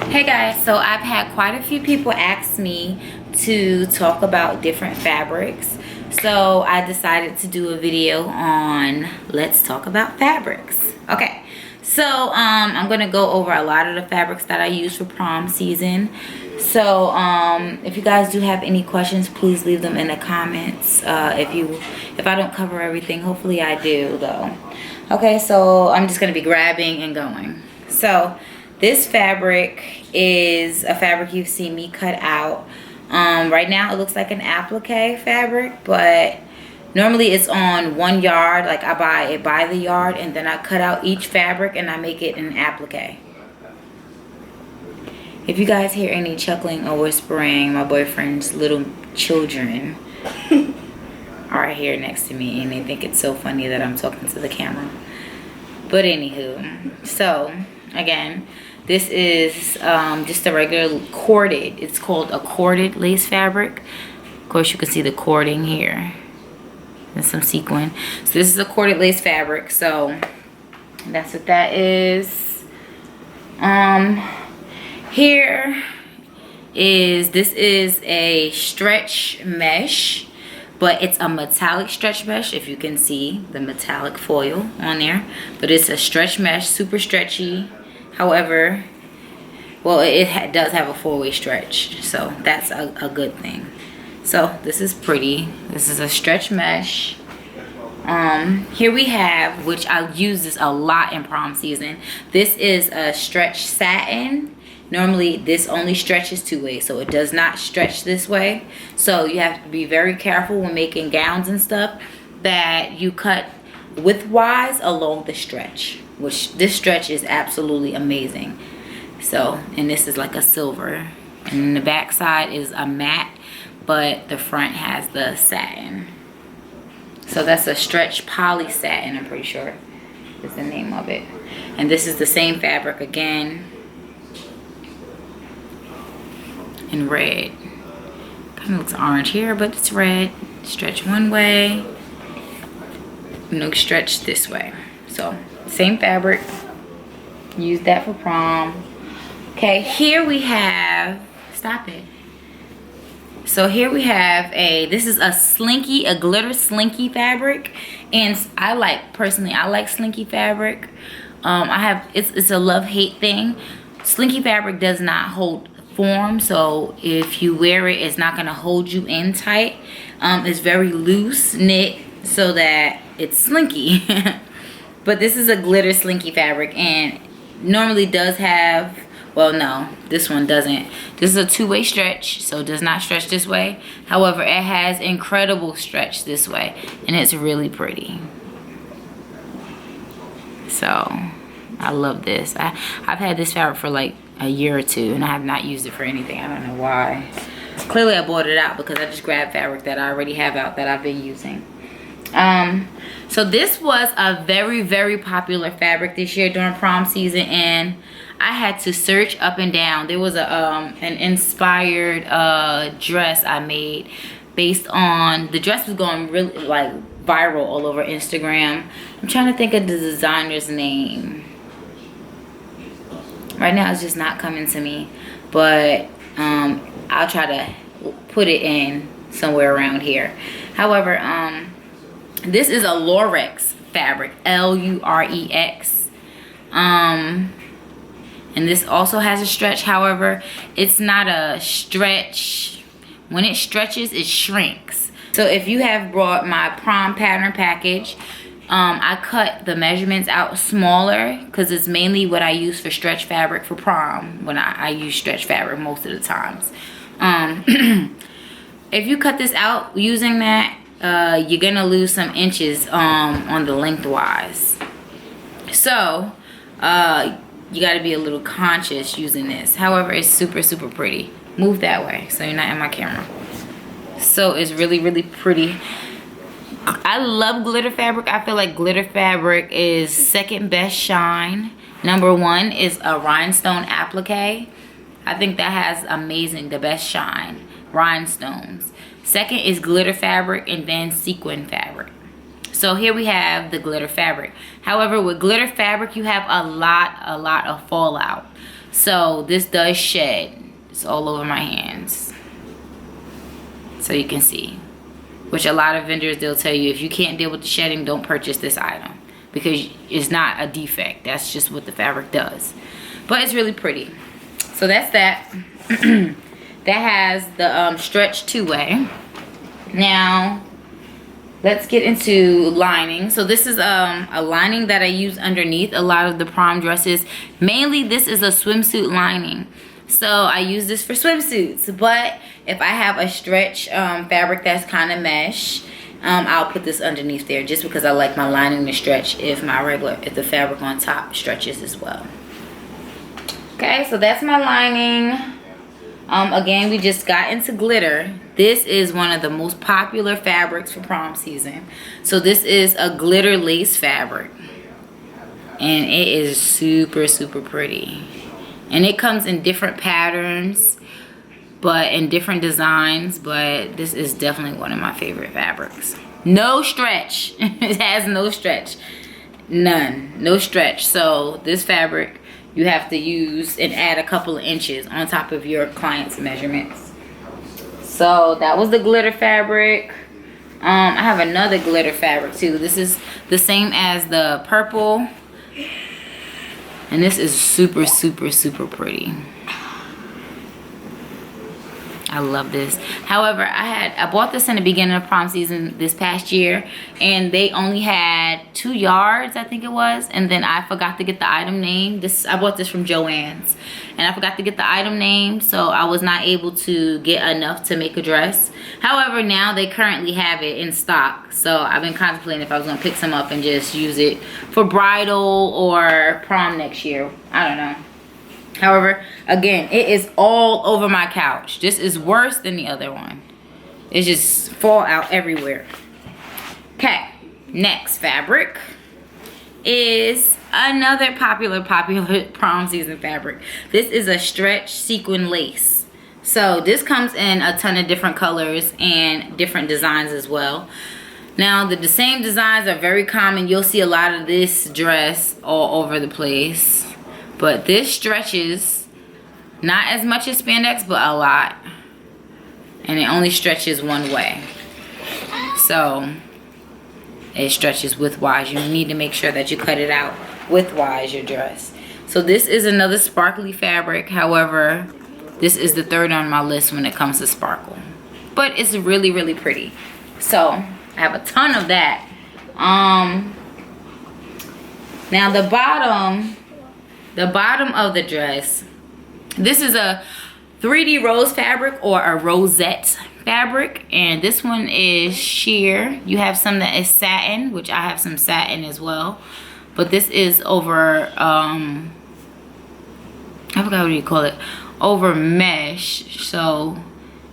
Hey guys, so I've had quite a few people ask me to talk about different fabrics. So I decided to do a video on let's talk about fabrics. Okay, so I'm gonna go over a lot of the fabrics that I use for prom season. So if you guys do have any questions, please leave them in the comments. If I don't cover everything, hopefully I do though. Okay, so I'm just gonna be grabbing and going. So this fabric is a fabric you've seen me cut out. Right now it looks like an applique fabric, but normally it's on 1 yard. Like I buy it by the yard, and then I cut out each fabric and I make it an applique. If you guys hear any chuckling or whispering, my boyfriend's little children are here next to me, and they think it's so funny that I'm talking to the camera. But anywho, so again, this is just a regular corded. It's called a corded lace fabric. Of course, you can see the cording here and some sequin. So this is a corded lace fabric. So that's what that is. This is a stretch mesh, but it's a metallic stretch mesh. If you can see the metallic foil on there, but it's a stretch mesh, super stretchy. However, well, it does have a 4-way stretch, so that's a good thing. So this is pretty. This is a stretch mesh. Here we have, which I use this a lot in prom season. This is a stretch satin. Normally this only stretches 2 ways, so it does not stretch this way. So you have to be very careful when making gowns and stuff that you cut widthwise along the stretch, which this stretch is absolutely amazing. So, and this is like a silver, and the back side is a matte, but the front has the satin. So that's a stretch poly satin, I'm pretty sure is the name of it. And this is the same fabric again in red. Kind of looks orange here, but it's red. Stretch one way, no stretch this way. So same fabric, use that for prom. Okay, here we have, stop it. So here we have this is a slinky, a glitter slinky fabric, and personally I like slinky fabric. It's a love-hate thing. Slinky fabric does not hold form, so if you wear it, it's not gonna hold you in tight. It's very loose knit so that it's slinky. But this is a glitter slinky fabric, and normally does have, well, no, this one doesn't. This is a 2-way stretch, so it does not stretch this way. However, it has incredible stretch this way, and it's really pretty. So I love this. I've had this fabric for like a year or two, and I have not used it for anything. I don't know why. Clearly I bought it out because I just grabbed fabric that I already have out that I've been using. So this was a very, very popular fabric this year during prom season, and I had to search up and down. There was an inspired dress I made based on, the dress was going really like viral all over Instagram. I'm trying to think of the designer's name. Right now it's just not coming to me, but I'll try to put it in somewhere around here. However, this is a Lurex fabric, L-U-R-E-X. And this also has a stretch. However, it's not a stretch. When it stretches, it shrinks. So if you have brought my Prom Pattern Package, I cut the measurements out smaller because it's mainly what I use for stretch fabric for prom, when I use stretch fabric most of the times. If you cut this out using that, you're gonna lose some inches on the lengthwise. So you got to be a little conscious using this. However, it's super, super pretty. Move that way so you're not in my camera. So it's really, really pretty. I love glitter fabric. I feel like glitter fabric is second best shine. Number 1 is a rhinestone applique. I think that has the best shine, rhinestones. Second is glitter fabric, and then sequin fabric. So here we have the glitter fabric. However, with glitter fabric, you have a lot of fallout. So this does shed. It's all over my hands. So you can see. Which a lot of vendors, they'll tell you, if you can't deal with the shedding, don't purchase this item. Because it's not a defect. That's just what the fabric does. But it's really pretty. So that's that. That has the stretch two-way. Now, let's get into lining. So this is a lining that I use underneath a lot of the prom dresses. Mainly, this is a swimsuit lining. So I use this for swimsuits. But if I have a stretch fabric that's kind of mesh, I'll put this underneath there just because I like my lining to stretch if the fabric on top stretches as well. Okay, so that's my lining. Again, we just got into glitter. This is one of the most popular fabrics for prom season. So this is a glitter lace fabric. And it is super, super pretty. And it comes in different patterns, but in different designs. But this is definitely one of my favorite fabrics. No stretch. It has no stretch. None. No stretch. So this fabric, you have to use and add a couple of inches on top of your client's measurements. So that was the glitter fabric. I have another glitter fabric too. This is the same as the purple. And this is super, super, super pretty. I love this. However, I bought this in the beginning of prom season this past year, and they only had 2 yards, I think it was, and then I forgot to get the item name. I bought this from Joann's, and I forgot to get the item name, so I was not able to get enough to make a dress. However, now they currently have it in stock, so I've been contemplating if I was gonna pick some up and just use it for bridal or prom next year. I don't know. However, again, it is all over my couch. This is worse than the other one. It just fall out everywhere. Okay, next fabric is another popular prom season fabric. This is a stretch sequin lace. So this comes in a ton of different colors and different designs as well. Now, the same designs are very common. You'll see a lot of this dress all over the place. But this stretches not as much as spandex, but a lot. And it only stretches one way. So it stretches widthwise. You need to make sure that you cut it out widthwise, your dress. So this is another sparkly fabric. However, this is the third on my list when it comes to sparkle. But it's really, really pretty. So I have a ton of that. Now the bottom of the dress, this is a 3D rose fabric or a rosette fabric, and this one is sheer. You have some that is satin, which I have some satin as well, but this is over I forgot what you call it, over mesh. So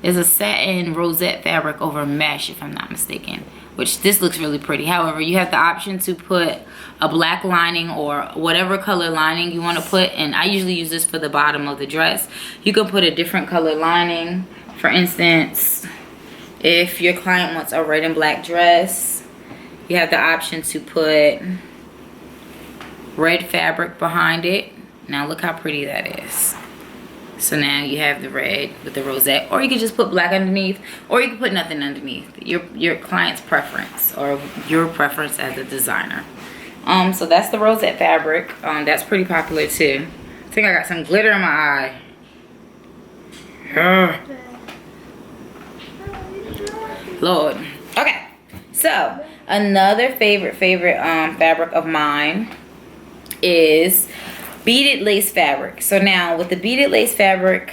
it's a satin rosette fabric over mesh, if I'm not mistaken, which this looks really pretty. However, you have the option to put a black lining or whatever color lining you want to put, and I usually use this for the bottom of the dress. You can put a different color lining. For instance, if your client wants a red and black dress, you have the option to put red fabric behind it. Now look how pretty that is. So now you have the red with the rosette, or you can just put black underneath, or you can put nothing underneath. Your client's preference, or your preference as a designer. So that's the rosette fabric. That's pretty popular too. I think I got some glitter in my eye. Lord. Okay. So another favorite fabric of mine is beaded lace fabric. So now with the beaded lace fabric,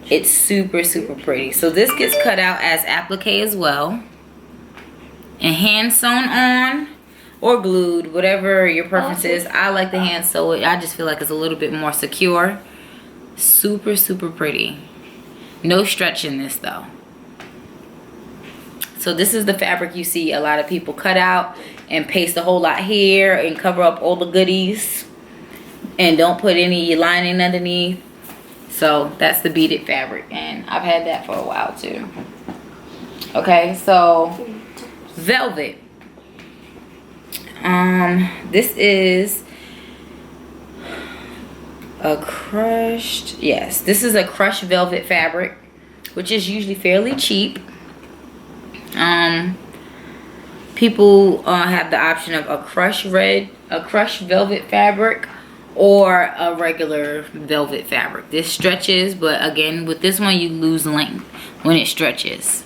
it's super, super pretty. So this gets cut out as applique as well, and hand sewn on or glued, whatever your preference is. I like the hand sew it. I just feel like it's a little bit more secure. Super, super pretty. No stretch in this though. So this is the fabric you see a lot of people cut out and paste a whole lot here and cover up all the goodies and don't put any lining underneath. So that's the beaded fabric, and I've had that for a while too. Okay, so velvet. a crushed, yes, this is a crushed velvet fabric, which is usually fairly cheap. People have the option of a crushed velvet fabric or a regular velvet fabric. This stretches, but again, with this one you lose length when it stretches,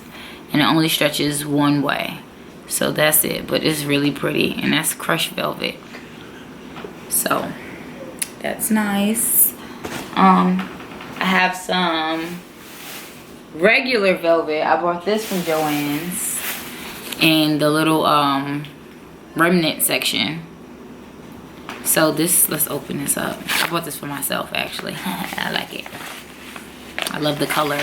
and it only stretches one way. So that's it, but it's really pretty, and that's crushed velvet. So that's nice. I have some regular velvet. I bought this from Joann's in the little remnant section. So this, let's open this up. I bought this for myself actually. I like it. I love the color.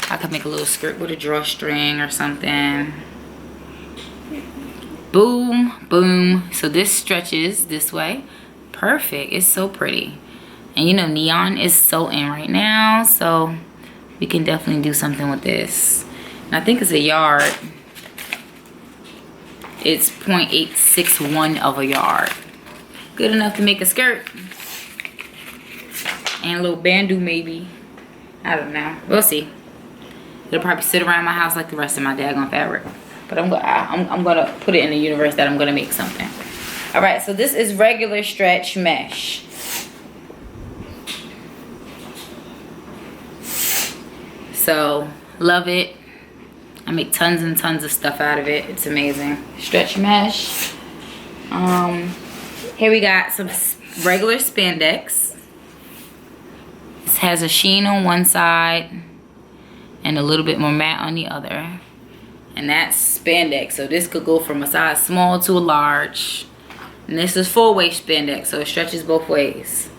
I could make a little skirt with a drawstring or something. Boom, boom. So this stretches this way. Perfect. It's so pretty. And you know, neon is so in right now, so we can definitely do something with this. And I think it's a yard. It's 0.861 of a yard. Good enough to make a skirt. And a little bandeau maybe. I don't know. We'll see. It'll probably sit around my house like the rest of my daggone fabric. But I'm gonna put it in the universe that I'm gonna make something. All right, so this is regular stretch mesh. So love it. I make tons and tons of stuff out of it. It's amazing. Stretch mesh. Here we got some regular spandex. This has a sheen on one side and a little bit more matte on the other. And that's spandex. So this could go from a size small to a large. And this is 4-way spandex, so it stretches both ways.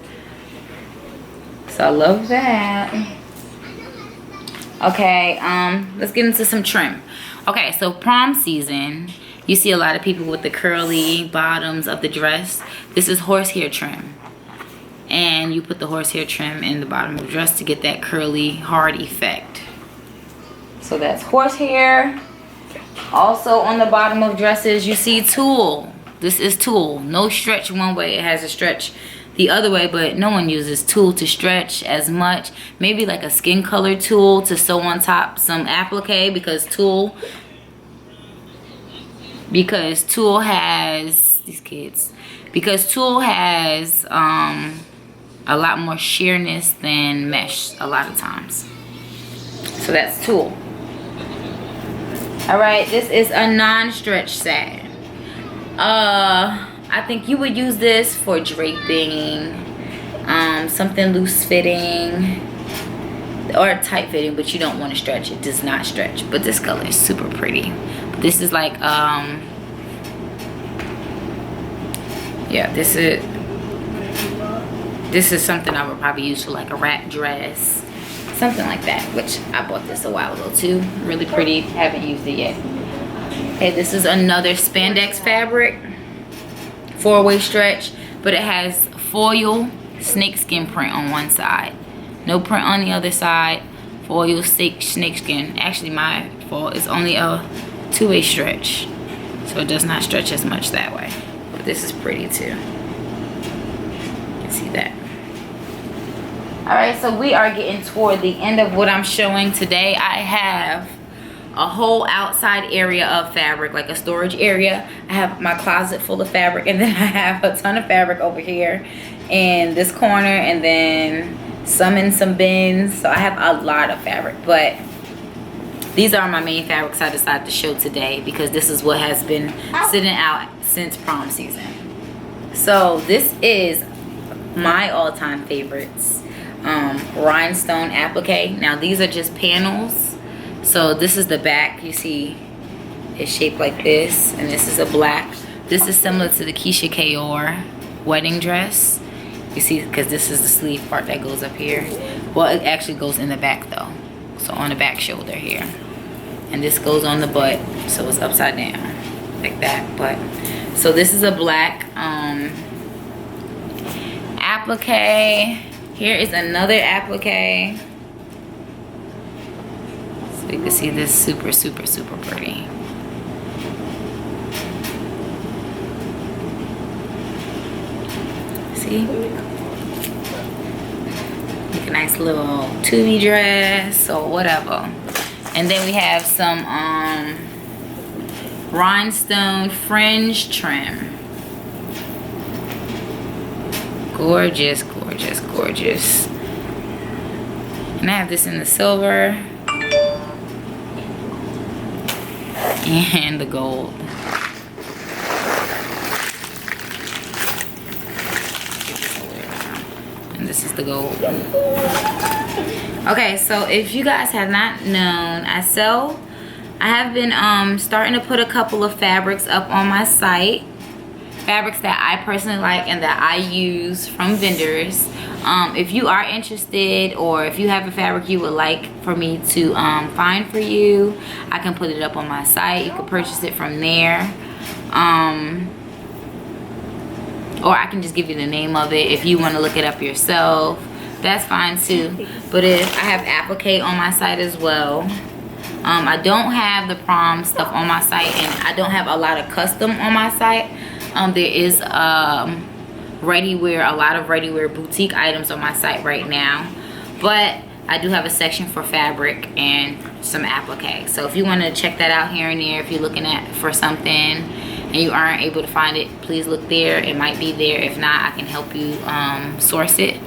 So I love that. Okay, let's get into some trim. Okay, so prom season, you see a lot of people with the curly bottoms of the dress. This is horsehair trim. And you put the horsehair trim in the bottom of the dress to get that curly, hard effect. So that's horsehair. Also on the bottom of dresses, you see tulle. This is tulle. No stretch one way. It has a stretch the other way, but no one uses tulle to stretch as much. Maybe like a skin color tulle to sew on top some applique, because tulle has a lot more sheerness than mesh a lot of times. So that's tulle. All right, this is a non-stretch satin. I think you would use this for draping, something loose fitting or tight fitting, but you don't want to stretch. It does not stretch, but this color is super pretty. This is like yeah, this is something I would probably use for like a wrap dress, something like that, which I bought this a while ago too. Really pretty. Haven't used it yet. Okay, this is another spandex fabric, 4-way stretch, but it has foil snakeskin print on one side, no print on the other side. Foil snakeskin. Actually, my fault, is only a 2-way stretch, so it does not stretch as much that way. But this is pretty too. You can see that. All right, so we are getting toward the end of what I'm showing today. I have a whole outside area of fabric, like a storage area. I have my closet full of fabric, and then I have a ton of fabric over here in this corner, and then some in some bins. So I have a lot of fabric, but these are my main fabrics I decided to show today because this is what has been sitting out since prom season. So this is my all-time favorites. Rhinestone applique. Now these are just panels. So this is the back. You see it's shaped like this, and this is a black. This is similar to the Keisha Kaur wedding dress. You see, because this is the sleeve part that goes up here. Well, it actually goes in the back though. So on the back shoulder here. And this goes on the butt, so it's upside down like that. But so this is a black applique. Here is another applique. So you can see this super, super, super pretty. See? nice little tubby dress or whatever. And then we have some rhinestone fringe trim. Gorgeous, gorgeous, gorgeous. And I have this in the silver and the gold. And this is the gold. Okay, so if you guys have not known, I have been starting to put a couple of fabrics up on my site. Fabrics that I personally like and that I use from vendors. If you are interested, or if you have a fabric you would like for me to find for you, I can put it up on my site. You can purchase it from there. Or I can just give you the name of it. If you want to look it up yourself, that's fine too. But if I have applique on my site as well. I don't have the prom stuff on my site, and I don't have a lot of custom on my site. There is ready-wear, a lot of ready-wear boutique items on my site right now, but I do have a section for fabric and some applique. So if you want to check that out here and there, if you're looking for something and you aren't able to find it, please look there. It might be there. If not, I can help you source it.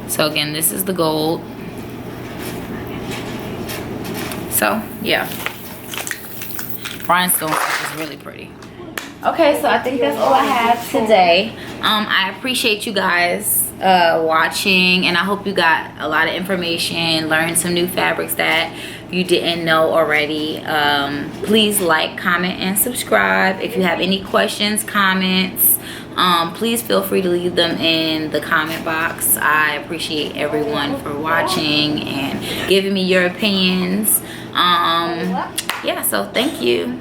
So again, this is the gold. So yeah, rhinestone is really pretty. Okay, so I think that's all I have today. I appreciate you guys watching, and I hope you got a lot of information, learned some new fabrics that you didn't know already. Please like, comment, and subscribe. If you have any questions, comments, please feel free to leave them in the comment box. I appreciate everyone for watching and giving me your opinions. Yeah, so thank you.